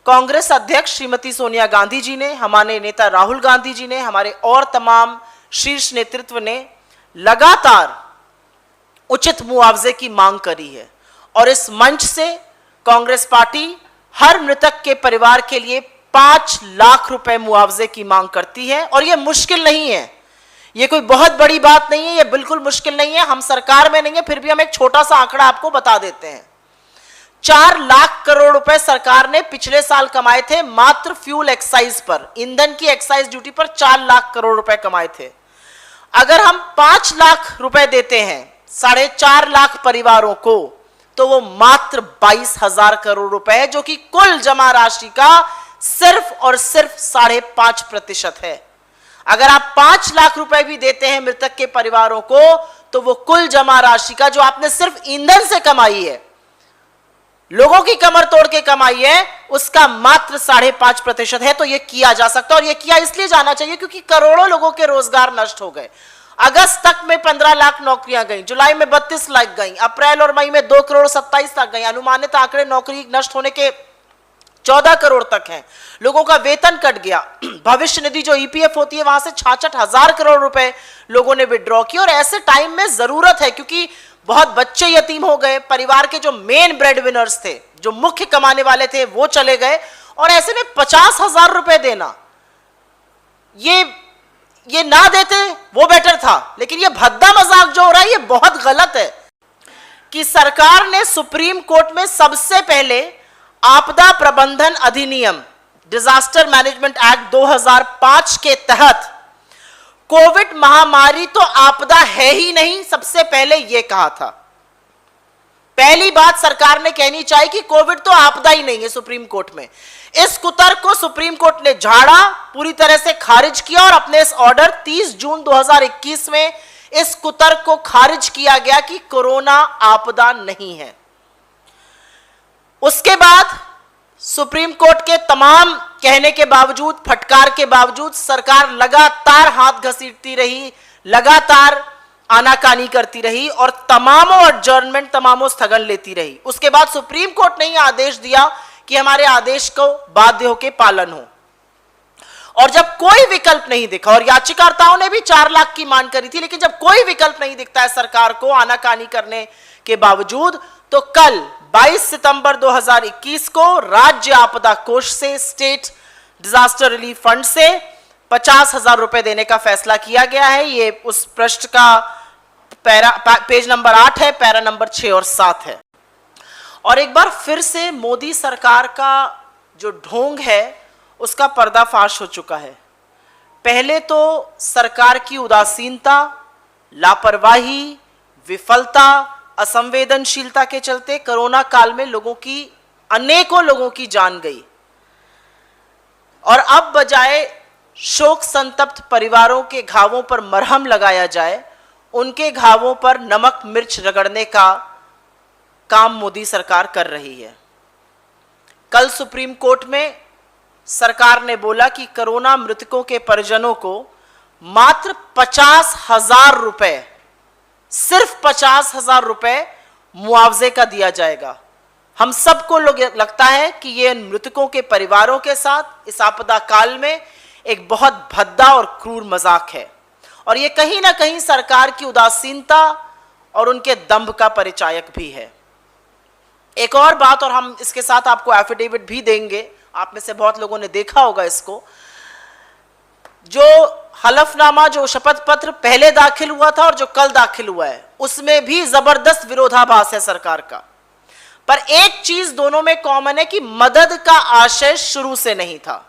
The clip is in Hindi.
कांग्रेस अध्यक्ष श्रीमती सोनिया गांधी जी ने, हमारे नेता राहुल गांधी जी ने, हमारे और तमाम शीर्ष नेतृत्व ने लगातार उचित मुआवजे की मांग करी है और इस मंच से कांग्रेस पार्टी हर मृतक के परिवार के लिए 5 लाख रुपए मुआवजे की मांग करती है। और यह मुश्किल नहीं है, यह कोई बहुत बड़ी बात नहीं है, यह बिल्कुल मुश्किल नहीं है। हम सरकार में नहीं है, फिर भी हम एक छोटा सा आंकड़ा आपको बता देते हैं। 4 लाख करोड़ रुपए सरकार ने पिछले साल कमाए थे मात्र फ्यूल एक्साइज पर, ईंधन की एक्साइज ड्यूटी पर 4 लाख करोड़ रुपए कमाए थे। अगर हम 5 लाख रुपए देते हैं 4.5 लाख परिवारों को, तो वो मात्र 22,000 करोड़ रुपए है, जो कि कुल जमा राशि का सिर्फ और सिर्फ 5.5% है। अगर आप 5 लाख रुपए भी देते हैं मृतक के परिवारों को, तो वो कुल जमा राशि का जो आपने सिर्फ ईंधन से कमाई है, लोगों की कमर तोड़ के कमाई है, उसका मात्र 5.5% है। तो यह किया जा सकता है और यह किया इसलिए जाना चाहिए क्योंकि करोड़ों लोगों के रोजगार नष्ट हो गए। अगस्त तक में 15 लाख नौकरियां गई, जुलाई में 32 लाख गई, अप्रैल और मई में 2 करोड़ 27 लाख गई। अनुमानित आंकड़े नौकरी नष्ट होने के 14 करोड़ तक हैं। लोगों का वेतन कट गया। भविष्य निधि जो ईपीएफ होती है, वहां से 66,000 करोड़ रुपए लोगों ने विड्रॉ किए। और ऐसे टाइम में जरूरत है, क्योंकि बहुत बच्चे यतीम हो गए, परिवार के जो मेन ब्रेड विनर्स थे, जो मुख्य कमाने वाले थे, वो चले गए। और ऐसे में 50,000 रुपए देना, ये ना देते वो बेटर था। लेकिन ये भद्दा मजाक जो हो रहा है, ये बहुत गलत है कि सरकार ने सुप्रीम कोर्ट में सबसे पहले आपदा प्रबंधन अधिनियम, डिजास्टर मैनेजमेंट एक्ट 2005 के तहत कोविड महामारी तो आपदा है ही नहीं, सबसे पहले यह कहा था। पहली बात सरकार ने कहनी चाहिए कि कोविड तो आपदा ही नहीं है सुप्रीम कोर्ट में। इस कुतर्क को सुप्रीम कोर्ट ने झाड़ा, पूरी तरह से खारिज किया और अपने इस ऑर्डर 30 जून 2021 में इस कुतर्क को खारिज किया गया कि कोरोना आपदा नहीं है। उसके बाद सुप्रीम कोर्ट के तमाम कहने के बावजूद, फटकार के बावजूद, सरकार लगातार हाथ घसीटती रही, लगातार आनाकानी करती रही और तमामों एडजर्नमेंट, तमामों स्थगन लेती रही। उसके बाद सुप्रीम कोर्ट ने यह आदेश दिया कि हमारे आदेश को बाध्य होकर पालन हो। और जब कोई विकल्प नहीं दिखा, और याचिकाकर्ताओं ने भी 4 लाख की मांग करी थी, लेकिन जब कोई विकल्प नहीं दिखता है सरकार को आनाकानी करने के बावजूद, तो कल 22 सितंबर 2021 को राज्य आपदा कोष से, स्टेट डिजास्टर रिलीफ फंड से 50,000 रुपए देने का फैसला किया गया है। ये उस पृष्ठ का पेज नंबर 8 है, पैरा नंबर 6 और 7 है। और एक बार फिर से मोदी सरकार का जो ढोंग है उसका पर्दाफाश हो चुका है। पहले तो सरकार की उदासीनता, लापरवाही, विफलता, असंवेदनशीलता के चलते कोरोना काल में अनेकों लोगों की जान गई। और अब बजाय शोक संतप्त परिवारों के घावों पर मरहम लगाया जाए, उनके घावों पर नमक मिर्च रगड़ने का काम मोदी सरकार कर रही है। कल सुप्रीम कोर्ट में सरकार ने बोला कि कोरोना मृतकों के परिजनों को मात्र 50,000 रुपए, सिर्फ 50,000 रुपए मुआवजे का दिया जाएगा। हम सबको लगता है कि ये मृतकों के परिवारों के साथ इस आपदा काल में एक बहुत भद्दा और क्रूर मजाक है और ये कहीं ना कहीं सरकार की उदासीनता और उनके दंभ का परिचायक भी है। एक और बात, और हम इसके साथ आपको एफिडेविट भी देंगे, आप में से बहुत लोगों ने देखा होगा इसको, जो हलफनामा, जो शपथ पत्र पहले दाखिल हुआ था और जो कल दाखिल हुआ है, उसमें भी जबरदस्त विरोधाभास है सरकार का। पर एक चीज दोनों में कॉमन है कि मदद का आशय शुरू से नहीं था।